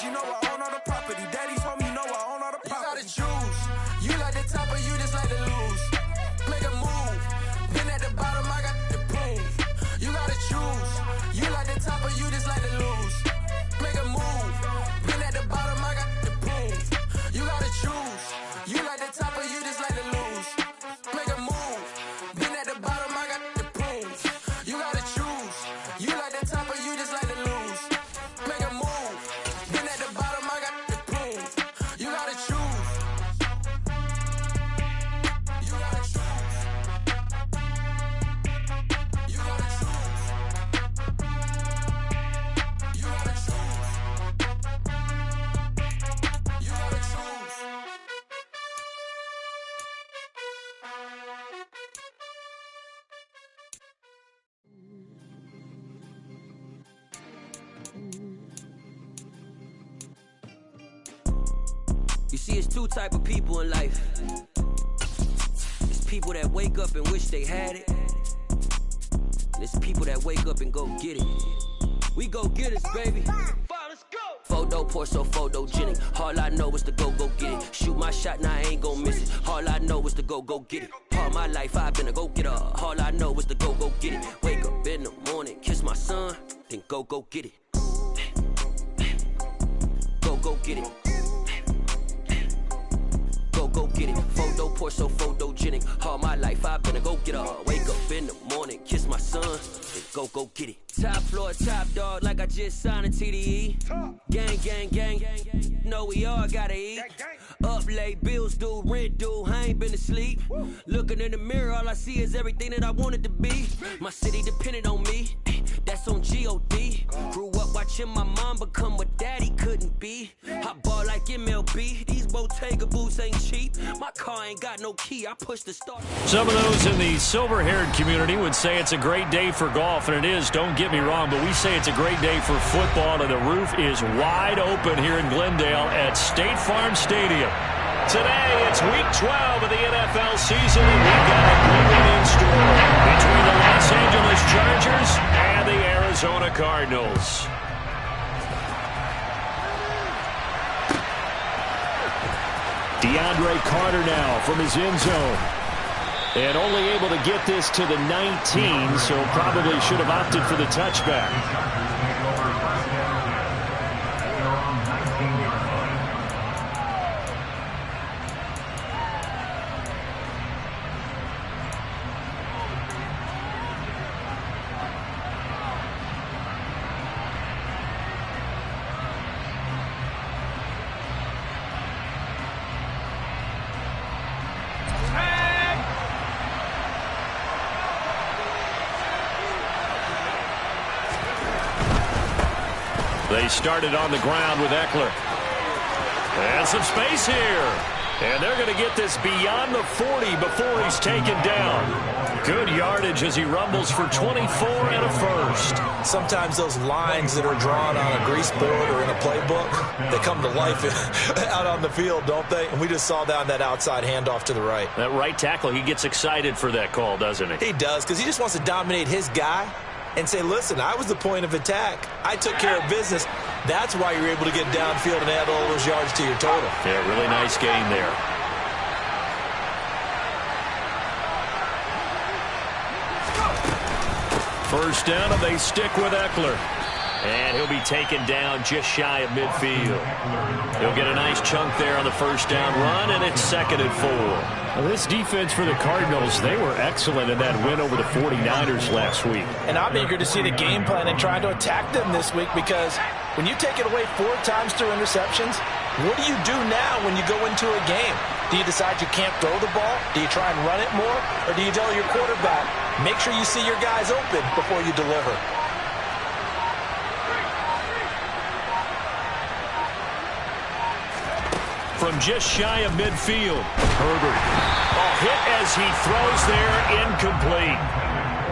you know I own all the property. Daddy told me, no, I own all the property. You gotta choose. You like the top or you just like to lose. Make a move. Then at the bottom, I got the prove. You gotta choose. You like the top or you just like to lose. Make a move. Then at the bottom, I got the prove. You gotta choose. You like the top or you just like to lose. Make a move. Then at the bottom, I got the prove. You gotta choose. You like the top or you just like to lose. Make a move. Then at the bottom, I got the prove. You gotta choose. You gotta choose. You gotta choose. You gotta choose. You gotta choose. You see, it's two type of people in life. It's people that wake up and wish they had it. And it's people that wake up and go get it. We go get it, baby. Let's go. Photo pour so photogenic. All I know is to go get it. Shoot my shot, now I ain't gon' miss it. All I know is to go get it. All my life I've been a go-getter. All I know is to go get it. Wake up in the morning, kiss my son, then go get it. Go get it. Go get it. Photo pour so photogenic. All my life I've been a go-getter. Wake up in the morning, kiss my son, then go get it. Top floor, top dog, like I just signed a TDE. Gang. Know we all gotta eat. Up late, bills due, rent due, I ain't been asleep. Looking in the mirror, all I see is everything that I wanted to be. My city depended on me, that's on G.O.D. Grew up watching my mom become what daddy couldn't be. I ball like MLB, these Bottega boots ain't cheap. My car ain't got no key, I push the start. Some of those in the silver-haired community would say it's a great day for golf, and it is, don't get me wrong, but we say it's a great day for football, and the roof is wide open here in Glendale at State Farm Stadium. Today, it's Week 12 of the NFL season, and we've got a big one in store between the Los Angeles Chargers and the Arizona Cardinals. DeAndre Carter now from his end zone. And only able to get this to the 19, so probably should have opted for the touchback. They started on the ground with Eckler. And some space here. And they're going to get this beyond the 40 before he's taken down. Good yardage as he rumbles for 24 and a first. Sometimes those lines that are drawn on a grease board or in a playbook, they come to life out on the field, don't they? And we just saw down that outside handoff to the right. That right tackle, he gets excited for that call, doesn't he? He does, because he just wants to dominate his guy and say, listen, I was the point of attack. I took care of business. That's why you're able to get downfield and add all those yards to your total. Yeah, really nice gain there. First down, and they stick with Eckler. And he'll be taken down just shy of midfield. He'll get a nice chunk there on the first down run, and it's 2nd and 4. Well, this defense for the Cardinals, they were excellent in that win over the 49ers last week. And I'm eager to see the game plan and trying to attack them this week, because when you take it away 4 times through interceptions, what do you do now when you go into a game? Do you decide you can't throw the ball? Do you try and run it more? Or do you tell your quarterback, make sure you see your guys open before you deliver? From just shy of midfield, Herbert. Hit as he throws there, incomplete.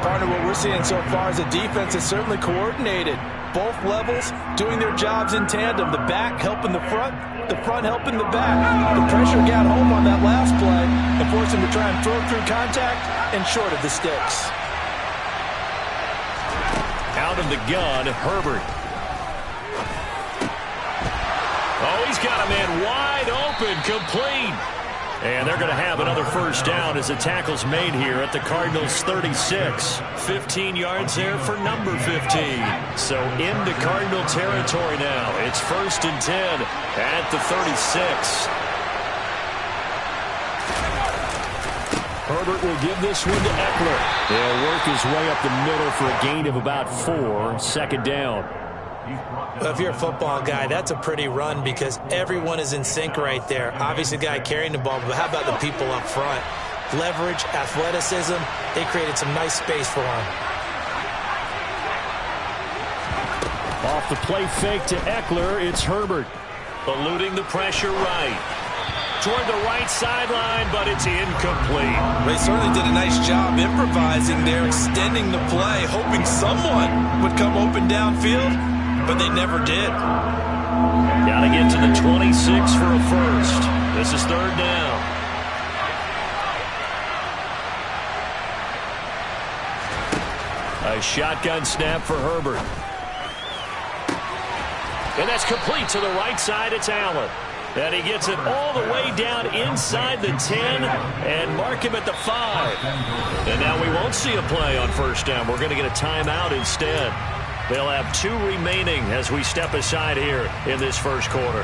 Partner, what we're seeing so far is a defense that's certainly coordinated. Both levels doing their jobs in tandem. The back helping the front helping the back. The pressure got home on that last play and forced him to try and throw through contact and short of the sticks. Out of the gun, Herbert. got a man wide open, complete. And they're going to have another first down as the tackle's made here at the Cardinals' 36. 15 yards there for number 15. So into Cardinal territory now. It's 1st and 10 at the 36. Herbert will give this one to Eckler. He'll work his way up the middle for a gain of about 4. 2nd down. Well, if you're a football guy, that's a pretty run because everyone is in sync right there. Obviously, the guy carrying the ball, but how about the people up front? Leverage, athleticism, they created some nice space for him. Off the play fake to Eckler, it's Herbert. Eluding the pressure right. Toward the right sideline, but it's incomplete. They certainly did a nice job improvising there, extending the play, hoping someone would come open downfield, but they never did. Got to get to the 26 for a first. This is 3rd down. A shotgun snap for Herbert. And that's complete to the right side. It's Allen. And he gets it all the way down inside the 10 and mark him at the 5. And now we won't see a play on 1st down. We're going to get a timeout instead. They'll have 2 remaining as we step aside here in this 1st quarter.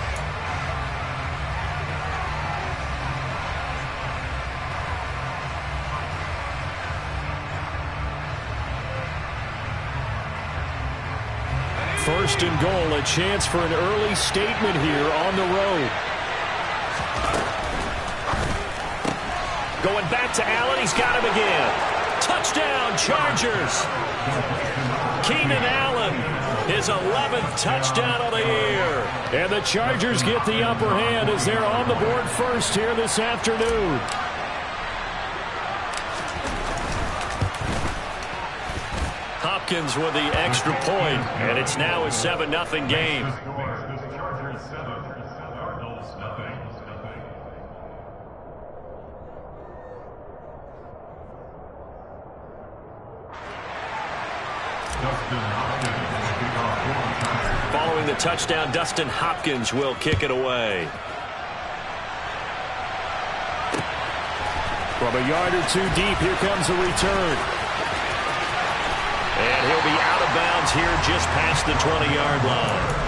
First and goal, a chance for an early statement here on the road. Going back to Allen, he's got him again. Touchdown, Chargers. Keenan Allen, his 11th touchdown of the year. And the Chargers get the upper hand as they're on the board first here this afternoon. Hopkins with the extra point, and it's now a 7-0 game. Following the touchdown, Dustin Hopkins will kick it away. From a yard or 2 deep, here comes the return. And he'll be out of bounds here just past the 20-yard line.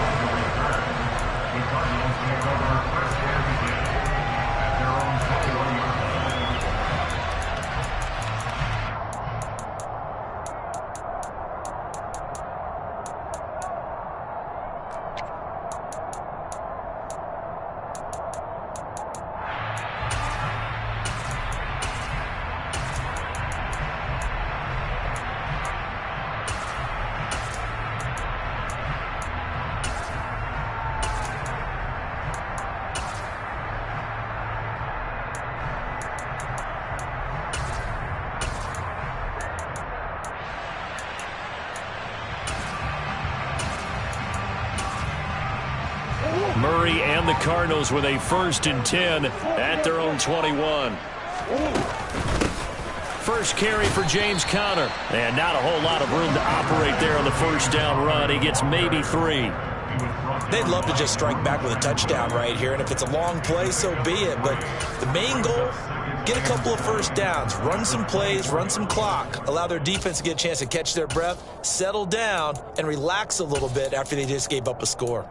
Murray and the Cardinals with a 1st and 10 at their own 21. First carry for James Conner. And not a whole lot of room to operate there on the 1st down run. He gets maybe 3. They'd love to just strike back with a touchdown right here, and if it's a long play, so be it. But the main goal, get a couple of 1st downs, run some plays, run some clock, allow their defense to get a chance to catch their breath, settle down, and relax a little bit after they just gave up a score.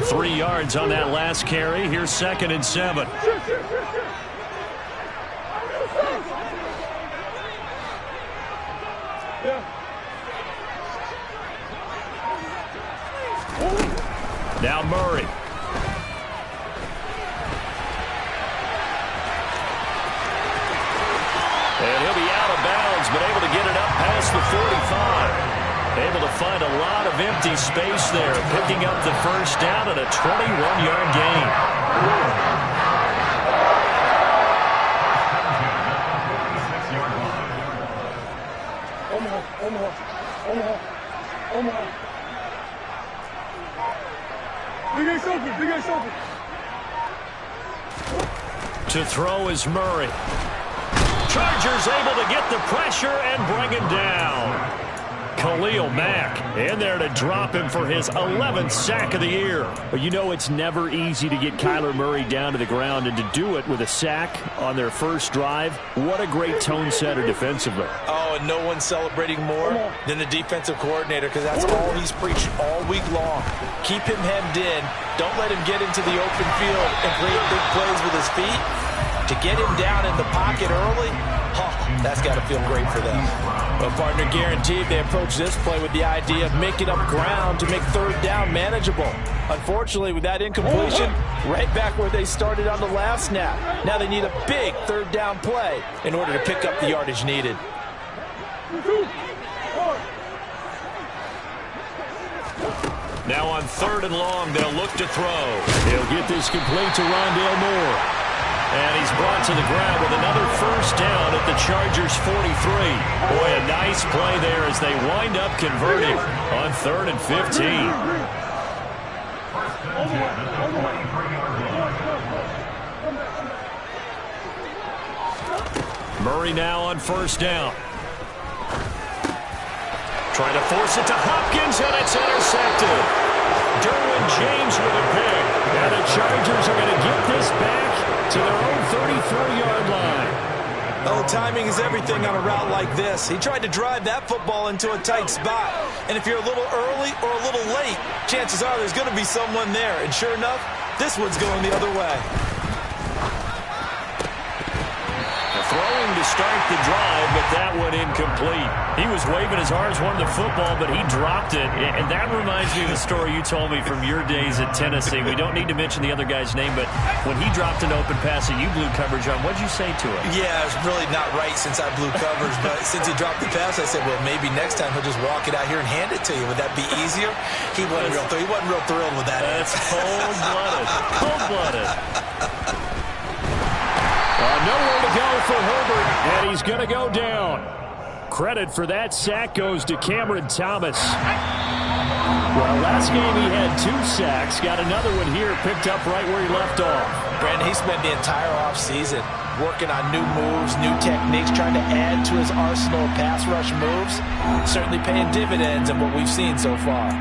Three yards on that last carry. Here's 2nd and 7. Now Murray. And he'll be out of bounds, but able to get it up past the 45. Able to find a lot of empty space there, picking up the 1st down and a 21-yard gain. To throw is Murray. Chargers able to get the pressure and bring him down. Khalil Mack in there to drop him for his 11th sack of the year. But you know it's never easy to get Kyler Murray down to the ground, and to do it with a sack on their first drive, what a great tone setter defensively. Oh, and no one's celebrating more than the defensive coordinator, because that's all he's preached all week long. Keep him hemmed in. Don't let him get into the open field and create big plays with his feet. To get him down in the pocket early, that's got to feel great for them. Well, partner, guaranteed they approach this play with the idea of making up ground to make third down manageable. Unfortunately, with that incompletion, right back where they started on the last snap. Now they need a big third down play in order to pick up the yardage needed. Now on 3rd and long, they'll look to throw. He'll get this complete to Rondale Moore. And he's brought to the ground with another first down at the Chargers' 43. Boy, a nice play there as they wind up converting on 3rd and 15. Murray now on first down. Trying to force it to Hopkins, and it's intercepted. Derwin James with a pick. And the Chargers are going to get this back to their own 34-yard line. Oh, timing is everything on a route like this. He tried to drive that football into a tight spot. And if you're a little early or a little late, chances are there's going to be someone there. And sure enough, this one's going the other way. Throwing to start the drive, but that one incomplete. He was waving his arms, wanted the football, but he dropped it. And that reminds me of the story you told me from your days at Tennessee. We don't need to mention the other guy's name, but when he dropped an open pass that you blew coverage on, what did you say to him? Yeah, it was really not right since I blew coverage, but since he dropped the pass, I said, well, maybe next time he'll just walk it out here and hand it to you. Would that be easier? He wasn't real thrilled with that. That's cold-blooded. Cold-blooded. Nowhere to go for Herbert, and he's going to go down. Credit for that sack goes to Cameron Thomas. Well, last game he had 2 sacks. Got another one here, picked up right where he left off. Brandon, he spent the entire offseason working on new moves, new techniques, trying to add to his arsenal of pass rush moves. Certainly paying dividends in what we've seen so far.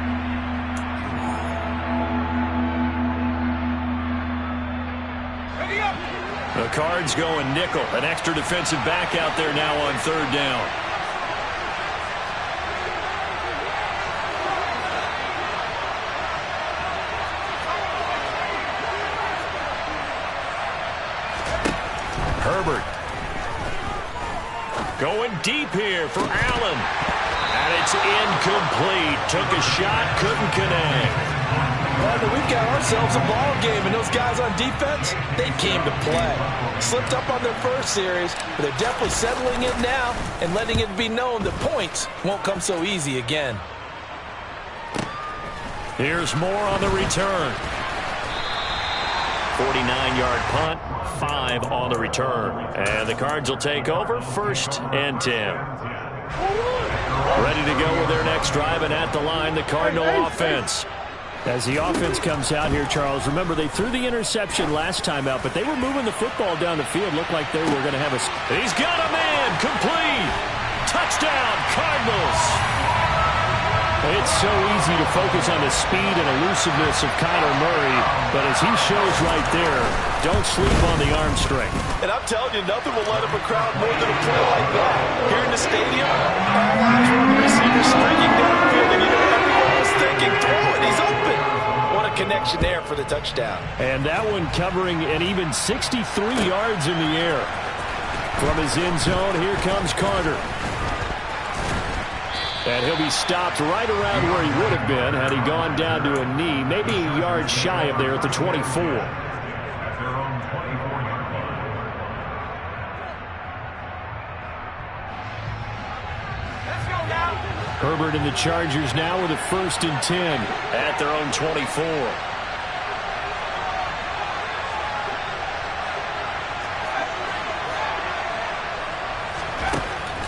The Cards going nickel. An extra defensive back out there now on 3rd down. Herbert. Going deep here for Allen. And it's incomplete. Took a shot, couldn't connect. But we've got ourselves a ball game, and those guys on defense, they came to play. Slipped up on their first series, but they're definitely settling in now and letting it be known that points won't come so easy again. Here's more on the return. 49-yard punt, 5 on the return. And the Cards will take over, 1st and 10. Ready to go with their next drive, and at the line, the Cardinal offense. As the offense comes out here, Charles, remember they threw the interception last time out, but they were moving the football down the field. Looked like they were going to have a... He's got a man! Complete! Touchdown, Cardinals! It's so easy to focus on the speed and elusiveness of Kyler Murray, but as he shows right there, don't sleep on the arm strength. And I'm telling you, nothing will let up a crowd more than a play like that. Here in the stadium, all eyes are on the receiver streaking downfield, and you know everyone was thinking, throw it, he's open. What a connection there for the touchdown. And that one covering an even 63 yards in the air. From his end zone, here comes Carter. And he'll be stopped right around where he would have been had he gone down to a knee, maybe a yard shy of there at the 24. Herbert and the Chargers now with a 1st and 10 at their own 24.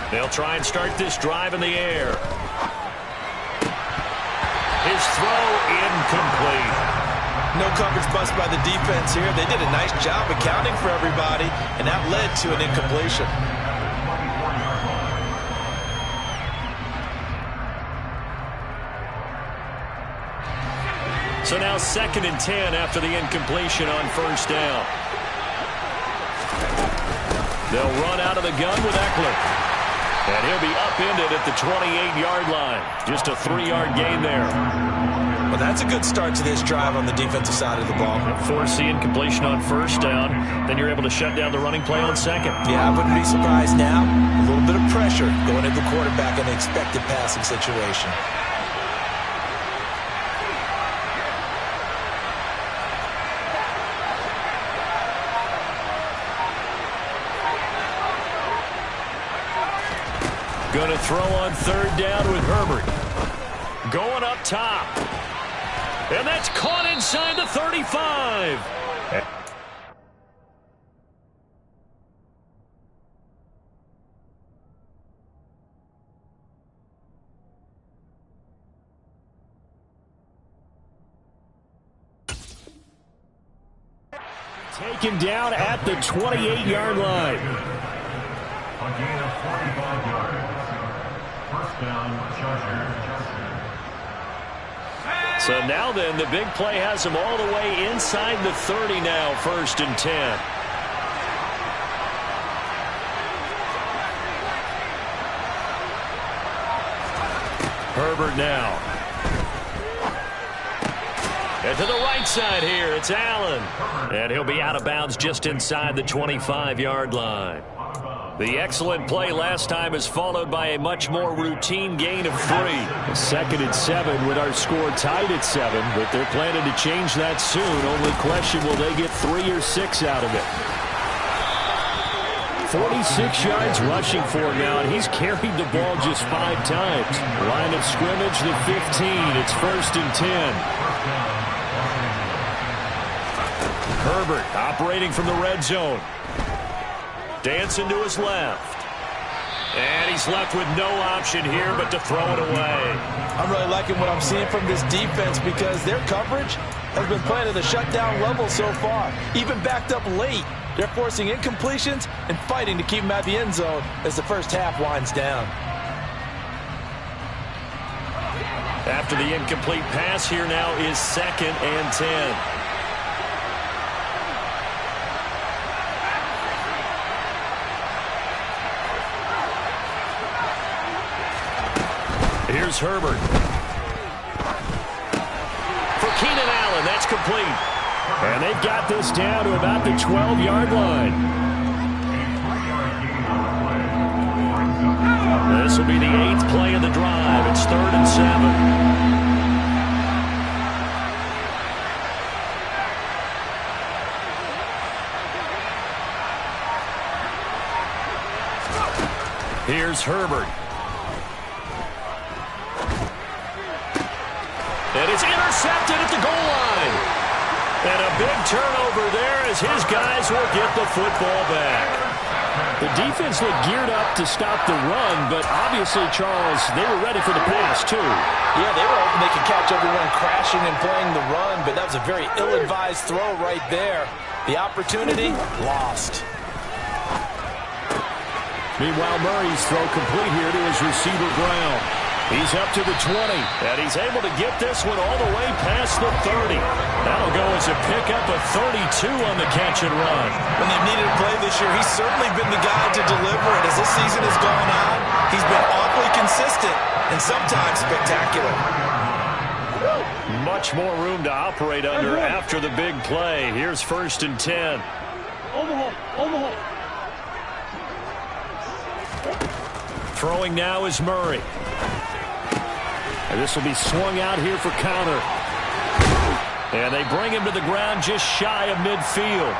They'll try and start this drive in the air. His throw incomplete. No coverage bust by the defense here. They did a nice job accounting for everybody, and that led to an incompletion. So now 2nd and 10 after the incompletion on 1st down. They'll run out of the gun with Eckler. And he'll be upended at the 28-yard line. Just a 3-yard gain there. Well, that's a good start to this drive on the defensive side of the ball. Force the incompletion on 1st down. Then you're able to shut down the running play on 2nd. Yeah, I wouldn't be surprised now. A little bit of pressure going at the quarterback in the expected passing situation. Going to throw on 3rd down with Herbert. Going up top. And that's caught inside the 35. Taken down at the 28-yard line. A gain of 45 yards. First down, Chargers. So now then, the big play has him all the way inside the 30 now, 1st and 10. Herbert now. And to the right side here, it's Allen. And he'll be out of bounds just inside the 25-yard line. The excellent play last time is followed by a much more routine gain of 3. 2nd and 7 with our score tied at 7, but they're planning to change that soon. Only question, will they get 3 or 6 out of it? 46 yards rushing for him now, and he's carried the ball just 5 times. Line of scrimmage, the 15. It's 1st and 10. Herbert operating from the red zone. Dancing to his left. And he's left with no option here but to throw it away. I'm really liking what I'm seeing from this defense because their coverage has been playing at a shutdown level so far. Even backed up late, they're forcing incompletions and fighting to keep them out of the end zone as the first half winds down. After the incomplete pass, here now is 2nd and 10. Here's Herbert. For Keenan Allen, that's complete. And they've got this down to about the 12-yard line. This will be the 8th play of the drive. It's 3rd and 7. Here's Herbert. And it's intercepted at the goal line. And a big turnover there as his guys will get the football back. The defense looked geared up to stop the run, but obviously, Charles, they were ready for the pass, too. Yeah, they were hoping they could catch everyone crashing and playing the run, but that was a very ill-advised throw right there. The opportunity, lost. Meanwhile, Murray's throw complete here to his receiver, Brown. He's up to the 20, and he's able to get this one all the way past the 30. That'll go as a pickup of 32 on the catch and run. When they've needed a play this year, he's certainly been the guy to deliver it. As this season has gone on, he's been awfully consistent and sometimes spectacular. Much more room to operate under after the big play. Here's 1st and 10. Throwing now is Murray. And this will be swung out here for counter. And they bring him to the ground just shy of midfield.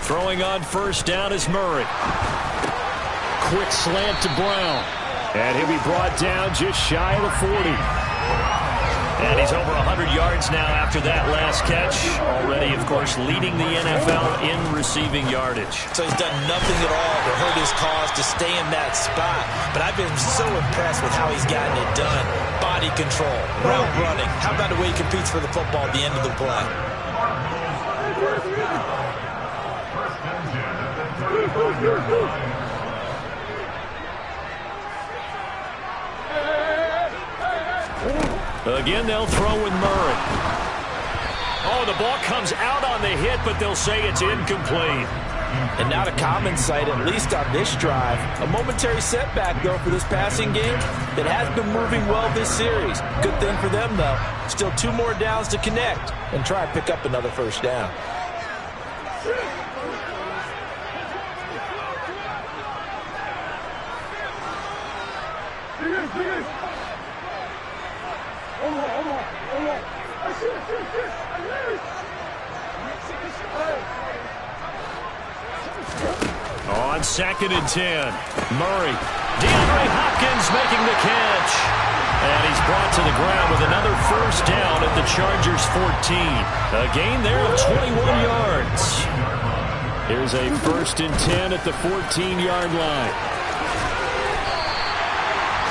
Throwing on 1st down is Murray. Quick slant to Brown. And he'll be brought down just shy of the 40. And he's over 100 yards now after that last catch. Already, of course, leading the NFL in receiving yardage. So he's done nothing at all to hurt his cause to stay in that spot. But I've been so impressed with how he's gotten it done. Body control, route running. How about the way he competes for the football at the end of the play? Again, they'll throw with Murray. Oh, the ball comes out on the hit, but they'll say it's incomplete. And not a common sight, at least on this drive. A momentary setback, though, for this passing game that has been moving well this series. Good thing for them, though. Still 2 more downs to connect and try and pick up another first down. On 2nd and 10, Murray. DeAndre Hopkins making the catch. And he's brought to the ground with another first down at the Chargers' 14. A gain there of 21 yards. Here's a 1st and 10 at the 14-yard line.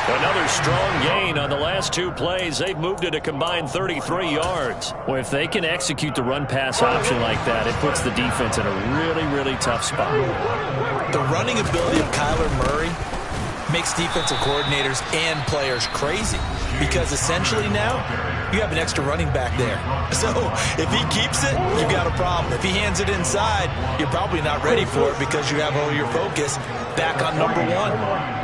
Another strong gain on the last 2 plays. They've moved it a combined 33 yards. Well, if they can execute the run-pass option like that, it puts the defense in a really, really tough spot. The running ability of Kyler Murray makes defensive coordinators and players crazy because essentially now you have an extra running back there. So if he keeps it, you've got a problem. If he hands it inside, you're probably not ready for it because you have all your focus back on number 1.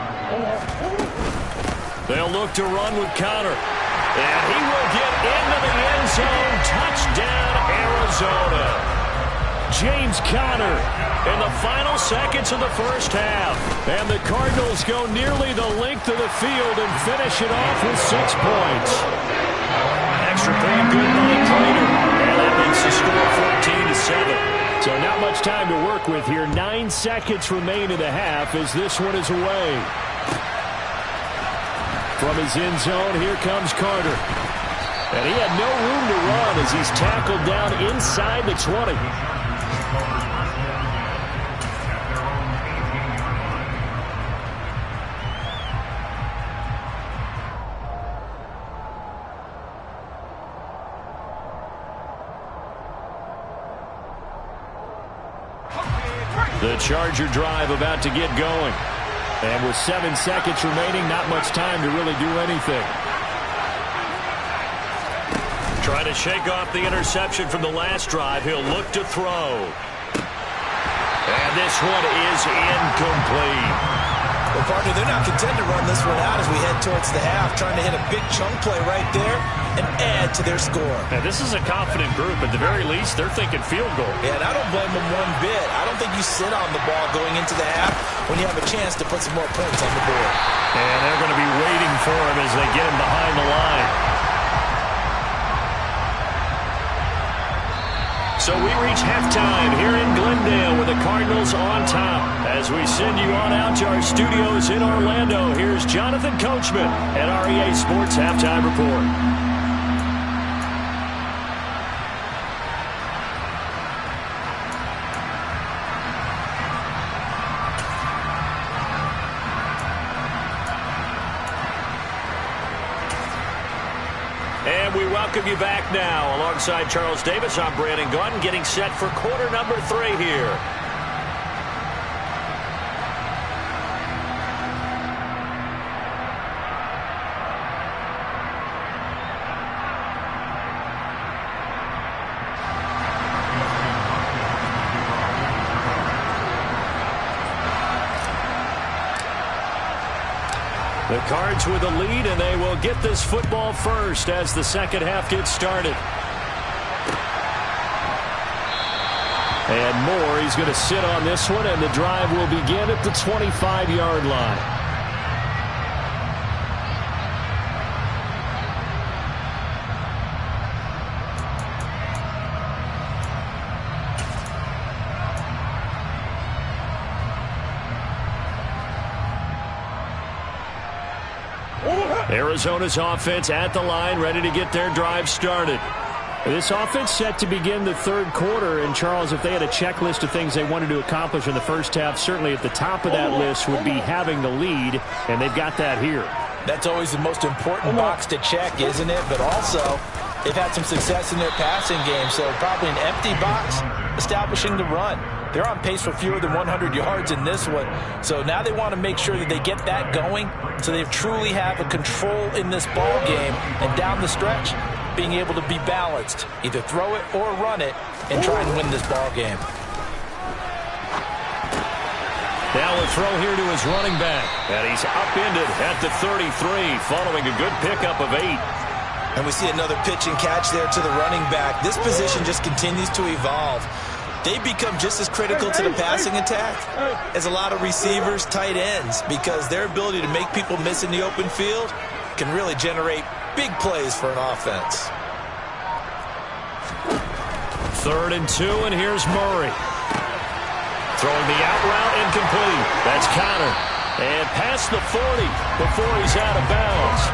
They'll look to run with Conner. And he will get into the end zone. Touchdown, Arizona. James Conner in the final seconds of the first half. And the Cardinals go nearly the length of the field and finish it off with 6 points. Extra point good by Prater. And that makes the score 14-7. So not much time to work with here. 9 seconds remain in the half as this one is away. From his end zone, here comes Carter. And he had no room to run as he's tackled down inside the 20. The Charger drive about to get going. And with 7 seconds remaining, not much time to really do anything. Trying to shake off the interception from the last drive. He'll look to throw. And this one is incomplete. Well, partner, they're not content to run this one out as we head towards the half, trying to hit a big chunk play right there and add to their score. Now, this is a confident group. At the very least, they're thinking field goal. Yeah, and I don't blame them one bit. I don't think you sit on the ball going into the half when you have a chance to put some more points on the board. And they're going to be waiting for him as they get him behind the line. So we reach halftime here in Glendale with the Cardinals on top. As we send you on out to our studios in Orlando, here's Jonathan Coachman at REA Sports Halftime Report. And we welcome you back now. Alongside Charles Davis, I'm Brandon Gaudin, getting set for quarter number 3 here. The Cards with a lead, and they will get this football first as the second half gets started. And Moore, he's going to sit on this one, and the drive will begin at the 25-yard line. Arizona's offense at the line, ready to get their drive started. This offense set to begin the third quarter, and Charles, if they had a checklist of things they wanted to accomplish in the first half, certainly at the top of that list would be having the lead, and they've got that here. That's always the most important box to check, isn't it? But also, they've had some success in their passing game, so probably an empty box establishing the run. They're on pace for fewer than 100 yards in this one, so now they want to make sure that they get that going so they truly have a control in this ball game, and down the stretch, being able to be balanced, either throw it or run it, and try and win this ball game. Now a throw here to his running back, and he's upended at the 33, following a good pickup of 8. And we see another pitch and catch there to the running back. This position just continues to evolve. They become just as critical to the passing attack as a lot of receivers, tight ends, because their ability to make people miss in the open field can really generate big plays for an offense. 3rd and 2, and here's Murray. Throwing the out route, incomplete. That's Connor. And past the 40 before he's out of bounds.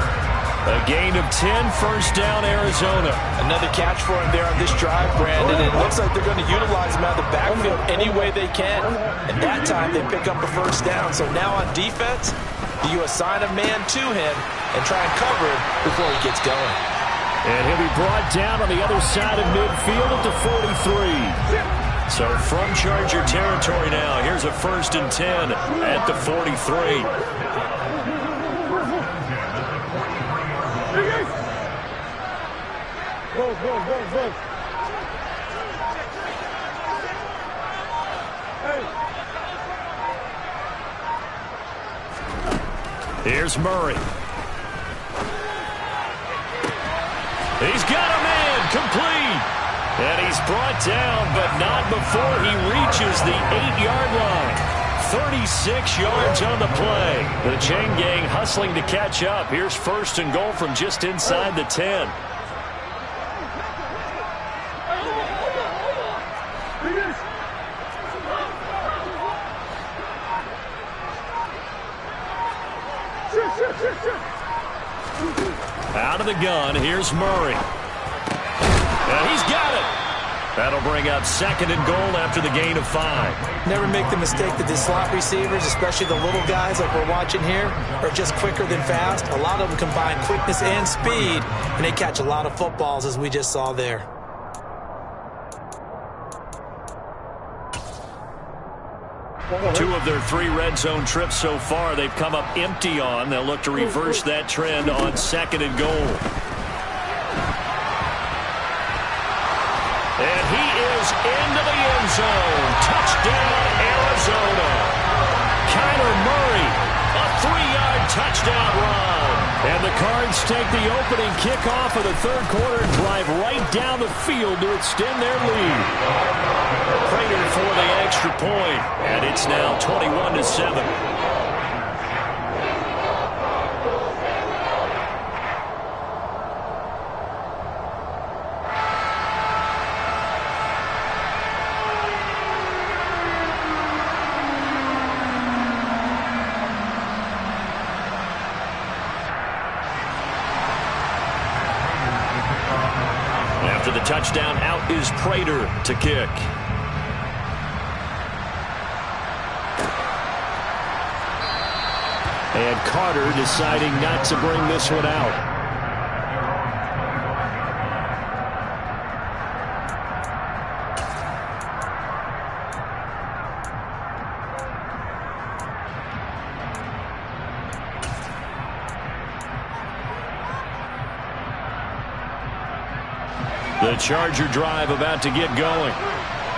A gain of 10, first down, Arizona. Another catch for him there on this drive, Brandon. And it looks like they're going to utilize him out of the backfield any way they can. And that time they pick up a first down. So now on defense, you assign a man to him and try and cover him before he gets going. And he'll be brought down on the other side of midfield at the 43. So from Charger territory now, here's a 1st and 10 at the 43. Here's Murray. He's got a man, complete. And he's brought down, but not before he reaches the 8-yard line. 36 yards on the play. The chain gang hustling to catch up. Here's 1st and goal from just inside the 10. Out of the gun, here's Murray. And he's got it. That'll bring up 2nd and goal after the gain of 5. Never make the mistake that the slot receivers, especially the little guys like we're watching here, are just quicker than fast. A lot of them combine quickness and speed, and they catch a lot of footballs, as we just saw there. Two of their 3 red zone trips so far, they've come up empty on. They'll look to reverse that trend on 2nd and goal. And he is into the end zone. Touchdown, Arizona. Kyler Murray, a 3-yard touchdown run. And the Cards take the opening kickoff of the third quarter and drive right down the field to extend their lead. Prater for the extra point, and it's now 21-7. After the touchdown, out is Prater to kick. And Carter deciding not to bring this one out. The Charger drive about to get going.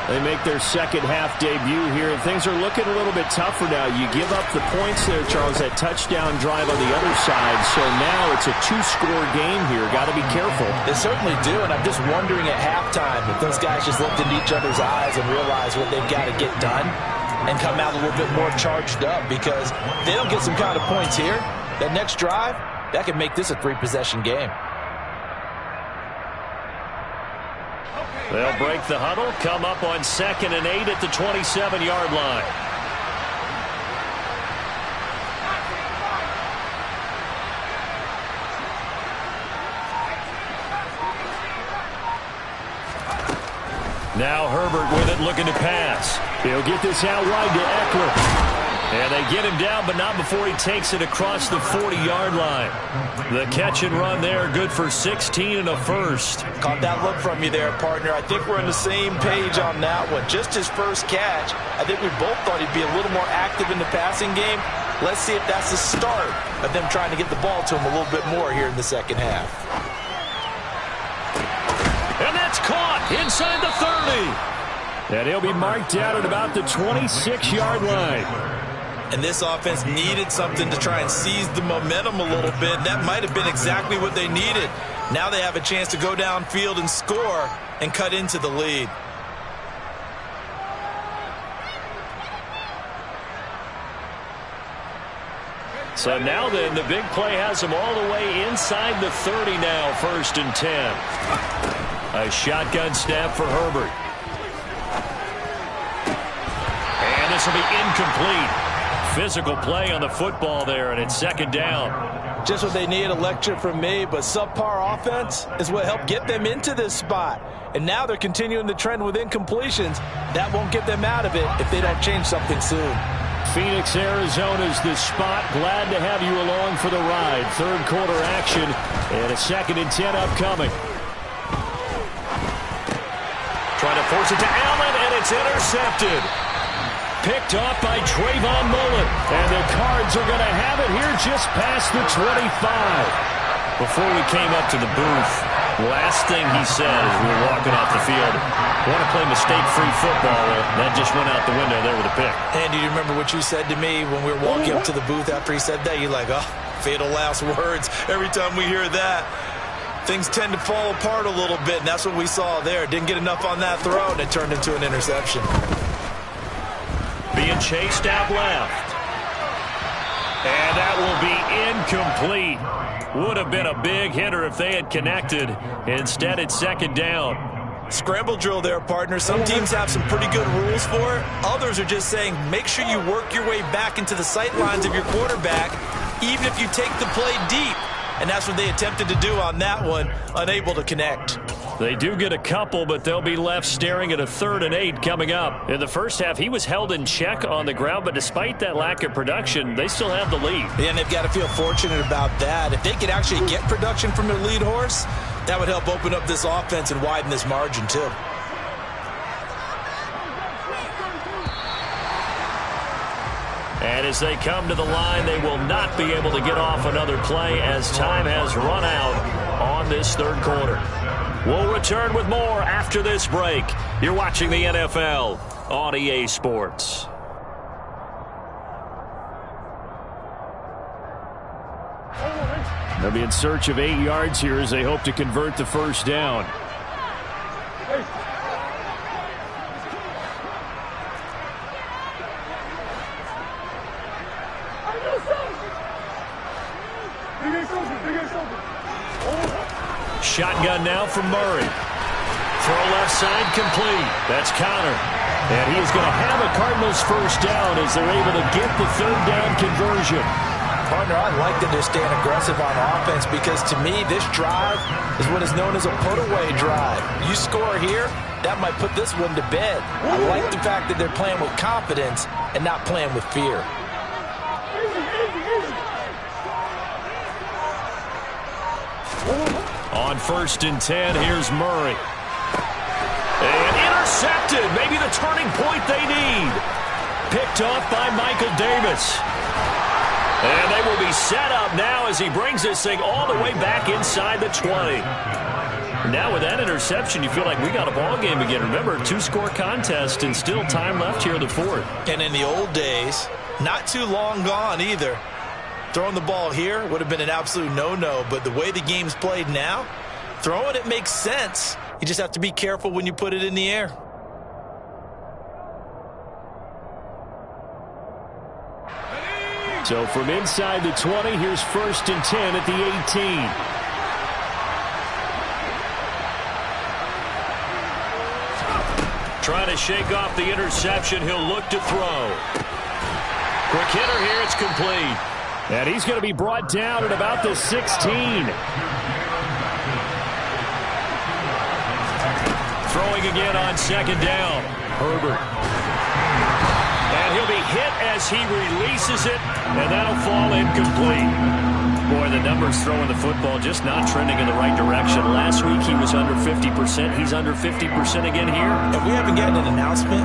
They make their second half debut here, and things are looking a little bit tougher now. You give up the points there, Charles, that touchdown drive on the other side. So now it's a 2-score game here. Got to be careful. They certainly do, and I'm just wondering at halftime if those guys just looked into each other's eyes and realized what they've got to get done and come out a little bit more charged up, because if they don't get some kind of points here, that next drive, that could make this a 3-possession game. They'll break the huddle, come up on 2nd and 8 at the 27-yard line. Now Herbert with it, looking to pass. He'll get this out wide to Eckler. And they get him down, but not before he takes it across the 40-yard line. The catch and run there, good for 16 and a first. Caught that look from you there, partner. I think we're on the same page on that one. Just his first catch, I think we both thought he'd be a little more active in the passing game. Let's see if that's the start of them trying to get the ball to him a little bit more here in the second half. And that's caught inside the 30. And he'll be marked out at about the 26-yard line. And this offense needed something to try and seize the momentum a little bit. That might have been exactly what they needed. Now they have a chance to go downfield and score and cut into the lead. So now then, the big play has them all the way inside the 30 now, 1st and 10. A shotgun snap for Herbert. And this will be incomplete. Physical play on the football there, and it's 2nd down. Just what they need, a lecture from me, but subpar offense is what helped get them into this spot. And now they're continuing the trend with incompletions. That won't get them out of it if they don't change something soon. Phoenix, Arizona's the spot. Glad to have you along for the ride. 3rd quarter action, and a 2nd and 10 upcoming. Trying to force it to Allen, and it's intercepted. Picked off by Trayvon Mullen. And the Cards are going to have it here just past the 25. Before we came up to the booth, last thing he said as we were walking off the field, want to play mistake-free football. That just went out the window there with a pick. And do you remember what you said to me when we were walking up to the booth after he said that? You're like, oh, fatal last words. Every time we hear that, things tend to fall apart a little bit, and that's what we saw there. Didn't get enough on that throw, and it turned into an interception. Being chased out left. And that will be incomplete. Would have been a big hitter if they had connected. Instead, it's 2nd down. Scramble drill there, partner. Some teams have some pretty good rules for it. Others are just saying make sure you work your way back into the sight lines of your quarterback, even if you take the play deep. And that's what they attempted to do on that one, unable to connect. They do get a couple, but they'll be left staring at a 3rd and 8 coming up. In the first half, he was held in check on the ground, but despite that lack of production, they still have the lead. And they've got to feel fortunate about that. If they could actually get production from their lead horse, that would help open up this offense and widen this margin too. And as they come to the line, they will not be able to get off another play as time has run out on this 3rd quarter. We'll return with more after this break. You're watching the NFL on EA Sports. They'll be in search of 8 yards here as they hope to convert the 1st down. Shotgun now from Murray. Throw left side complete. That's Connor. And he is going to have a Cardinals 1st down as they're able to get the 3rd down conversion. Partner, I like that they're staying aggressive on offense because to me this drive is what is known as a put-away drive. You score here, that might put this one to bed. I like the fact that they're playing with confidence and not playing with fear. On 1st and 10, here's Murray. And intercepted. Maybe the turning point they need. Picked off by Michael Davis. And they will be set up now as he brings this thing all the way back inside the 20. Now with that interception, you feel like we got a ball game again. Remember, 2-score contest and still time left here in the 4th. And in the old days, not too long gone either, throwing the ball here would have been an absolute no-no, but the way the game's played now, throwing it makes sense. You just have to be careful when you put it in the air. So from inside the 20, here's 1st and 10 at the 18. Trying to shake off the interception. He'll look to throw. Quick hitter here. It's complete. And he's going to be brought down at about the 16. Throwing again on second down. Herbert. And he'll be hit as he releases it, and that'll fall incomplete. Boy, the numbers throwing the football just not trending in the right direction. Last week he was under 50%. He's under 50% again here. And we haven't gotten an announcement,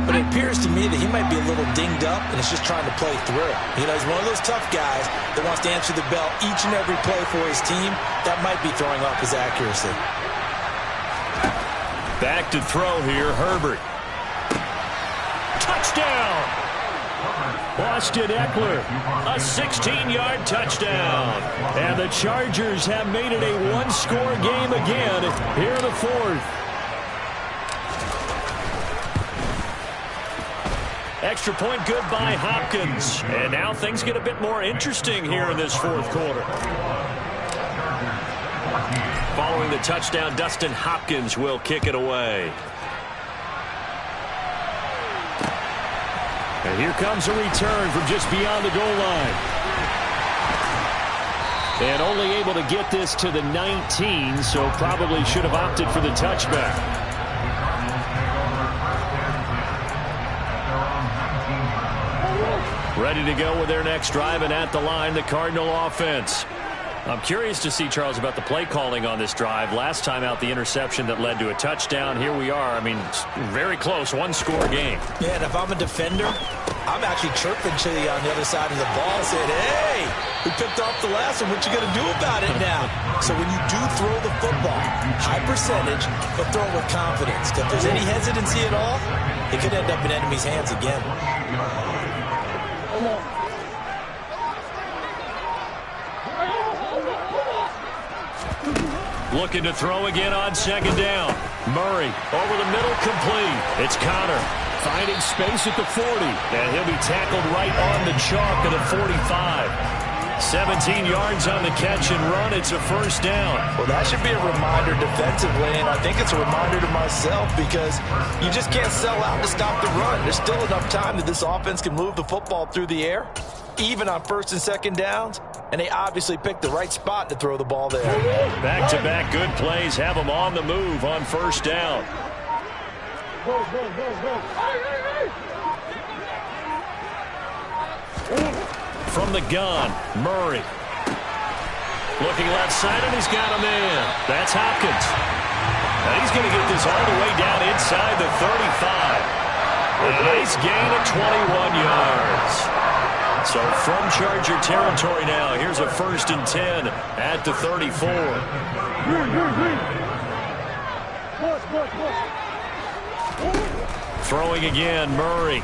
but it appears to me that he might be a little dinged up and is just trying to play through. You know, he's one of those tough guys that wants to answer the bell each and every play for his team. That might be throwing off his accuracy. Back to throw here, Herbert. Touchdown! Austin Eckler, a 16-yard touchdown. And the Chargers have made it a one-score game again here in the fourth. Extra point good by Hopkins. And now things get a bit more interesting here in this fourth quarter. Following the touchdown, Dustin Hopkins will kick it away. And here comes a return from just beyond the goal line. And only able to get this to the 19, so probably should have opted for the touchback. Ready to go with their next drive, and at the line, the Cardinal offense. I'm curious to see, Charles, about the play calling on this drive. Last time out, the interception that led to a touchdown. Here we are. I mean, very close, one-score game. Yeah, and if I'm a defender, I'm actually chirping to you on the other side of the ball, saying, hey, we picked off the last one. What you going to do about it now? So when you do throw the football, high percentage, but throw it with confidence. If there's any hesitancy at all, it could end up in enemy's hands again. Looking to throw again on second down. Murray over the middle, complete. It's Connor finding space at the 40. And he'll be tackled right on the chalk of the 45. 17 yards on the catch and run. It's a first down. Well, that should be a reminder defensively, and I think it's a reminder to myself because you just can't sell out to stop the run. There's still enough time that this offense can move the football through the air, even on first and second downs, and they obviously picked the right spot to throw the ball there. Back-to-back good plays have them on the move on first down. From the gun, Murray. Looking left side, and he's got a man. That's Hopkins. And he's going to get this all the way down inside the 35. A nice gain of 21 yards. So from Charger territory now, here's a 1st and 10 at the 34. Throwing again, Murray.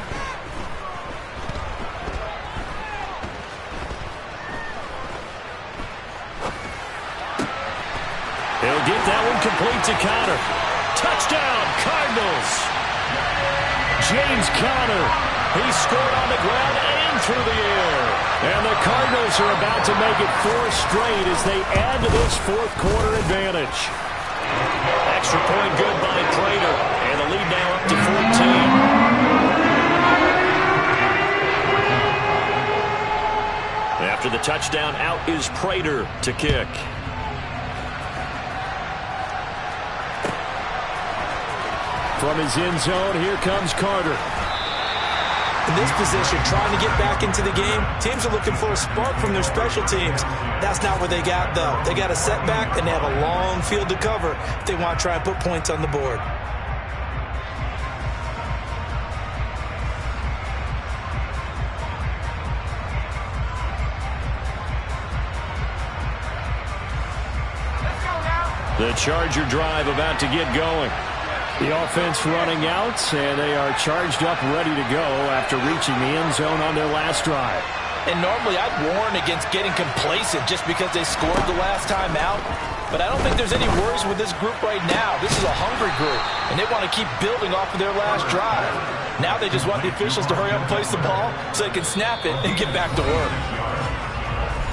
He'll get that one complete to Connor. Touchdown, Cardinals. James Conner. He scored on the ground and through the air. And the Cardinals are about to make it 4 straight as they add to this fourth quarter advantage. Extra point good by Prater. And the lead now up to 14. After the touchdown, out is Prater to kick. From his end zone, here comes Carter. In this position, trying to get back into the game, teams are looking for a spark from their special teams. That's not what they got, though. They got a setback, and they have a long field to cover if they want to try and put points on the board. The Charger drive about to get going. The offense running out, and they are charged up, ready to go after reaching the end zone on their last drive. And normally I'd warn against getting complacent just because they scored the last time out. But I don't think there's any worries with this group right now. This is a hungry group, and they want to keep building off of their last drive. Now they just want the officials to hurry up and place the ball so they can snap it and get back to work.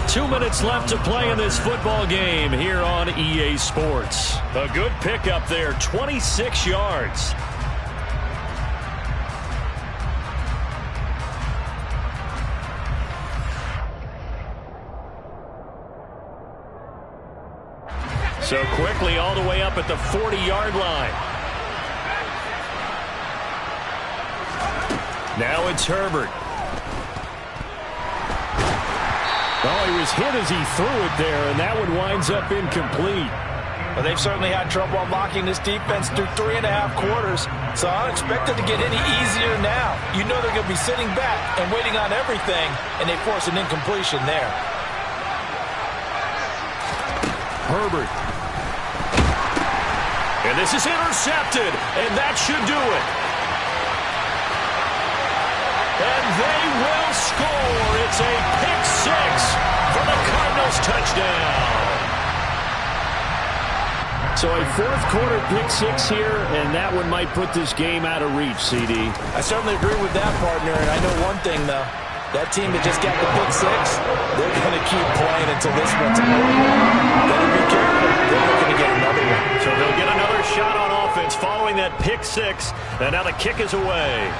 2 minutes left to play in this football game here on EA Sports. A good pickup there, 26 yards. So quickly all the way up at the 40-yard line. Now it's Herbert. Oh, he was hit as he threw it there, and that one winds up incomplete. Well, they've certainly had trouble unlocking this defense through 3.5 quarters, so I don't expect it to get any easier now. You know they're going to be sitting back and waiting on everything, and they force an incompletion there. Herbert. And this is intercepted, and that should do it. And they will score. It's a pick six for the Cardinals touchdown. So a fourth quarter pick six here, and that one might put this game out of reach, CD. I certainly agree with that, partner, and I know one thing, though. That team that just got the pick six, they're going to keep playing until this one's over. Better be careful. They're looking to get another one. So they'll get another shot on offense following that pick six, and now the kick is away.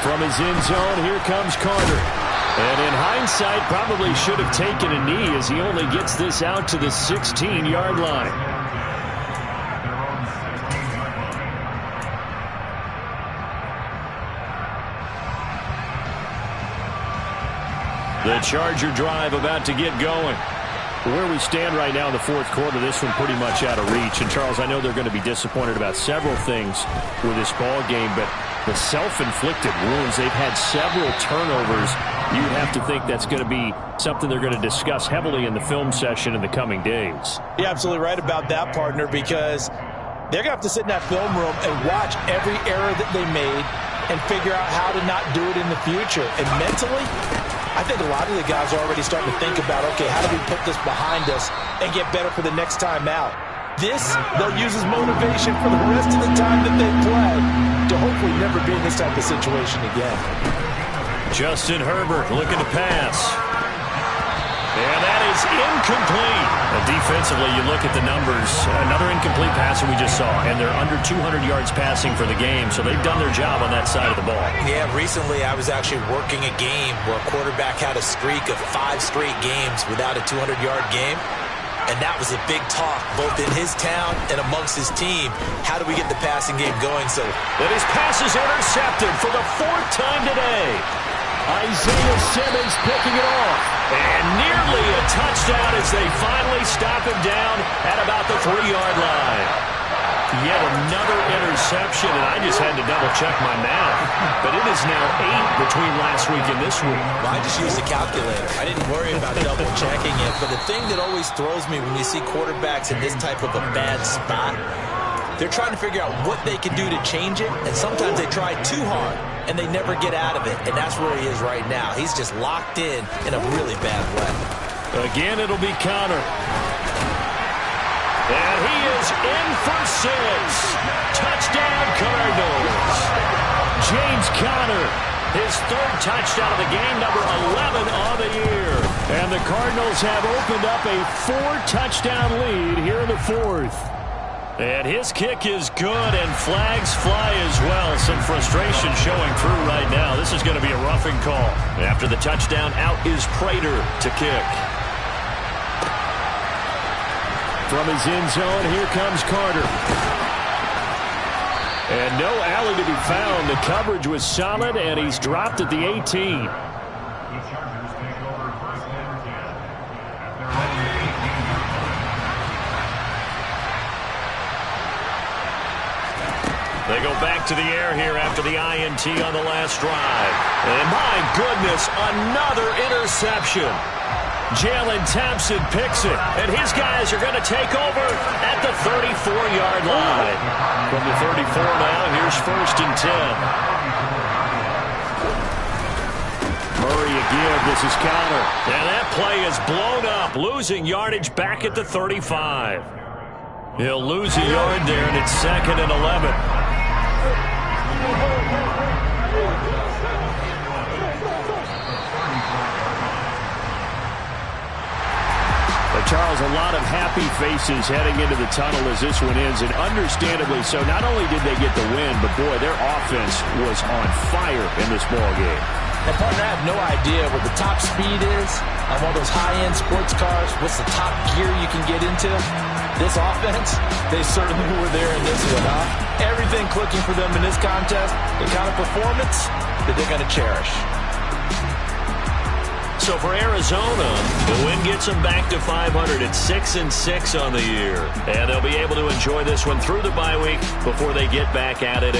From his end zone, here comes Carter. And in hindsight, probably should have taken a knee as he only gets this out to the 16-yard line. The Charger drive about to get going. Where we stand right now in the fourth quarter, this one pretty much out of reach. And, Charles, I know they're going to be disappointed about several things with this ball game, but the self-inflicted wounds, they've had several turnovers. You'd have to think that's going to be something they're going to discuss heavily in the film session in the coming days. You're absolutely right about that, partner, because they're going to have to sit in that film room and watch every error that they made and figure out how to not do it in the future. And mentally, I think a lot of the guys are already starting to think about, okay, how do we put this behind us and get better for the next time out? This, they'll use as motivation for the rest of the time that they play to hopefully never be in this type of situation again. Justin Herbert looking to pass. And that is incomplete. Defensively, you look at the numbers. Another incomplete pass that we just saw, and they're under 200 yards passing for the game, so they've done their job on that side of the ball. Yeah, recently I was actually working a game where a quarterback had a streak of 5 straight games without a 200-yard game. And that was a big talk, both in his town and amongst his team. How do we get the passing game going? So that his pass is intercepted for the 4th time today. Isaiah Simmons picking it off. And nearly a touchdown as they finally stop him down at about the 3-yard line. Yet another interception, and I just had to double-check my math. But it is now 8 between last week and this week. Well, I just used a calculator. I didn't worry about double-checking it. But the thing that always throws me when you see quarterbacks in this type of a bad spot, they're trying to figure out what they can do to change it, and sometimes they try too hard, and they never get out of it. And that's where he is right now. He's just locked in a really bad way. Again, it'll be Connor. And he is in for 6. Touchdown, Cardinals. James Conner, his 3rd touchdown of the game, number 11 on the year. And the Cardinals have opened up a 4-touchdown lead here in the 4th. And his kick is good, and flags fly as well. Some frustration showing through right now. This is going to be a roughing call. After the touchdown, out is Prater to kick. From his end zone, here comes Carter. And no alley to be found. The coverage was solid, and he's dropped at the 18. The Chargers take over 1st and 10. At their own 18-yard line. They go back to the air here after the INT on the last drive. And my goodness, another interception. Jalen Thompson picks it, and his guys are going to take over at the 34-yard line. From the 34 now, here's 1st and 10. Murray again, this is Connor. And that play is blown up, losing yardage back at the 35. He'll lose a yard there, and it's 2nd and 11. Charles, a lot of happy faces heading into the tunnel as this one ends, and understandably so. Not only did they get the win, but boy, their offense was on fire in this ball game. And partner, I have no idea what the top speed is on one of those high-end sports cars. What's the top gear you can get into? This offense, they certainly were there in this one, huh? Everything clicking for them in this contest, the kind of performance that they're going to cherish. So for Arizona, the win gets them back to 500 at 6-6 on the year. And they'll be able to enjoy this one through the bye week before they get back at it again.